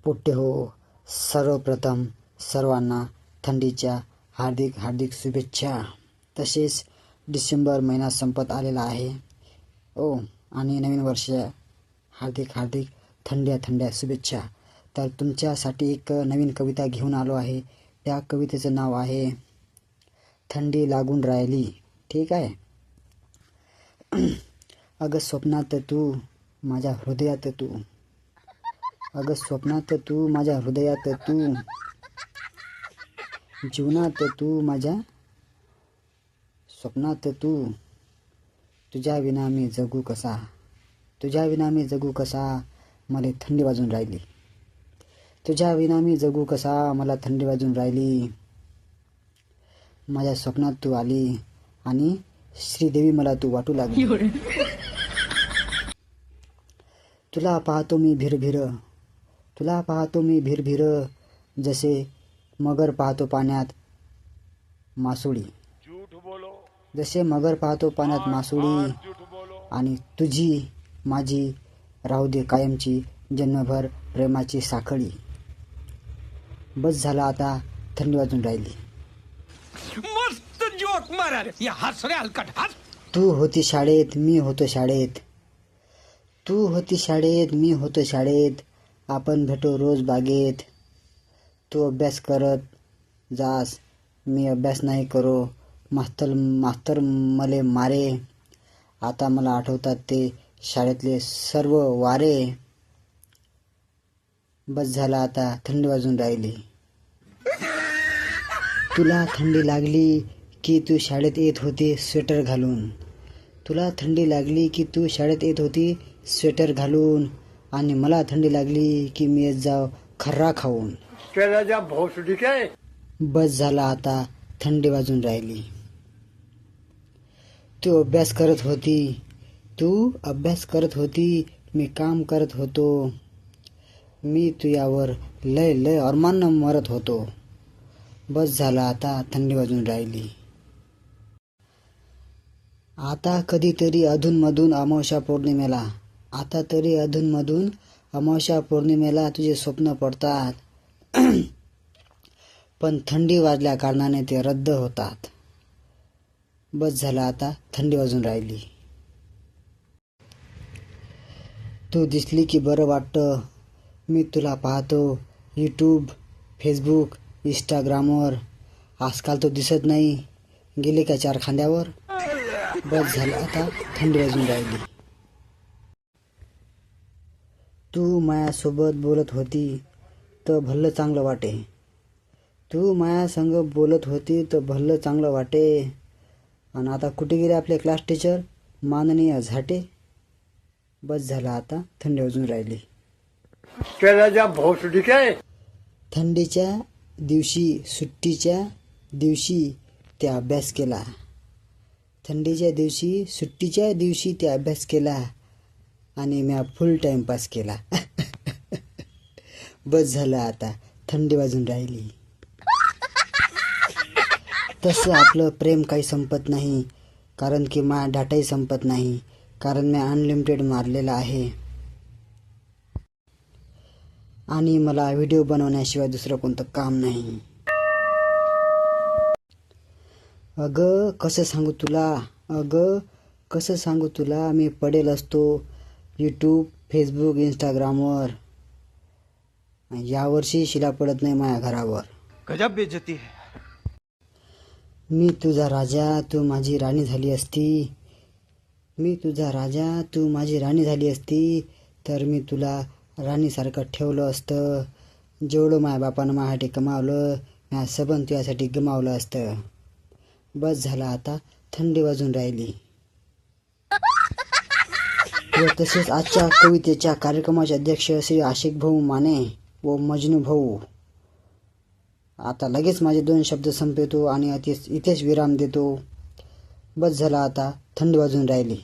पोट्टे हो, सर्वप्रथम सर्वांना थंडीच्या हार्दिक हार्दिक शुभेच्छा. तसेच डिसेंबर महिना संपत आलेला आहे आणि नवीन वर्ष हार्दिक हार्दिक थंड्या थंड्या शुभेच्छा. तर तुमच्यासाठी एक नवीन कविता घेऊन आलो आहे. त्या कवितेचं नाव आहे थंडी लागून राहिली. ठीक आहे. अगं स्वप्नात तू माझ्या हृदयात तू, अगं स्वप्नात तू माझ्या हृदयात तू, जीवनात तू माझ्या स्वप्नात तू. तुझ्या विना मी जगू कसा, तुझ्या विना मी जगू कसा, मला थंडी वाजून राहिली. तुझ्या विना मी जगू कसा, मला थंडी वाजून राहिली. माझ्या स्वप्नात तू आली आणि श्रीदेवी मला तू वाटू लागली. तुला पाहतो मी भिरभिर, तुला पाहतो मी भिरभिर, जसे मगर पाहतो पाण्यात मासोळी, जसे मगर पाहतो पाण्यात मासोळी. आणि तुझी माझी राहू दे कायमची जन्मभर प्रेमाची साखळी. बस झाला आता थंडी वाजून राहिली. मस्त जोक मारा रे या हस रे हलकट हस. तू होती शाळेत मी होतो शाळेत, तू होती शाळेत मी होतो शाळेत, आपण भेटो रोज बागेत. तू अभ्यास करत जास मी अभ्यास नाही करो, मास्तर मले मारे. आता मला आठवतात ते शाळेतले सर्व वारे. बस झाला आता थंडी वाजून राहिली. तुला थंडी लागली की तू शाळेत येत होती स्वेटर घालून, तुला थंडी लागली की तू शाळेत येत होती स्वेटर घालून. आणि मला थंडी लागली की मी येत जाव खर्रा खाऊन. बस झाला आता थंडी वाजून राहिली. तू अभ्यास करत होती, तू अभ्यास करत होती, मी काम करत होतो. मी तुझ्यावर लय लय अरमानं मरत होतो. बस झाला आता थंडी वाजून राहिली. आता कधीतरी अधूनमधून अमावस्या पौर्णिमेला, आता तरी अधूनमधून अमावस्या पौर्णिमेला तुझे स्वप्न पडतात. पण थंडी वाजल्या कारणाने ते रद्द होतात. बस झाला आता थंडी वाजून राहिली. तू दिसली की बरं वाटतं, मी तुला पाहतो यूट्यूब, फेसबुक, इंस्टाग्रामवर. आजकाल तो दिसत नाही, गेले का 4 खांद्यावर. बस झालं आता थंडी वाजून राहिली. तू मायासोबत बोलत होती तर भल्लं चांगलं वाटे, तू मायासंग बोलत होती तर भल्लं चांगलं वाटे. आणि आता कुठे गेले आपले क्लास टीचर माननीय झाटे. बस झाला आता थंडी वाजून राहिली. थंडीच्या दिवशी सुट्टीच्या दिवशी त्या अभ्यास केला, थंडीच्या दिवशी सुट्टीच्या दिवशी त्या अभ्यास केला आणि मी फुल टाइमपास केला. बस झालं आता थंडी वाजून राहिली. तसं आपलं प्रेम काही संपत नाही, कारण की माझा डाटाही संपत नाही, कारण मी अनलिमिटेड मारलेला आहे. आणि मला व्हिडिओ बनवण्याशिवाय दुसरं कोणतं काम नाही. अगं कसं सांगू तुला, अगं कसं सांगू तुला, मी पडेल असतो यूट्यूब, फेसबुक, इंस्टाग्रामवर. यावर्षी शिला पडत नाही माझ्या घरावर. गजब बेइज्जती है. मी तुझा राजा तू माझी राणी झाली असती, मी तुझा राजा तू माझी राणी झाली असती, तर मी तुला राणीसारखं ठेवलं असतं. जेवढं माझ्या बापानं माझ्यासाठी कमावलं माझ्या सबन तुझ्यासाठी गमावलं असतं. बस झाला आता थंडी वाजून राहिली. व तसेच आजच्या कवितेच्या कार्यक्रमाचे अध्यक्ष श्री आशिक भाऊ माने व मजनू भाऊ. आता लगेच माझे 2 शब्द संपवतो आणि इथेच विराम देतो. बस झाला आता थंडी वाजून राहिली.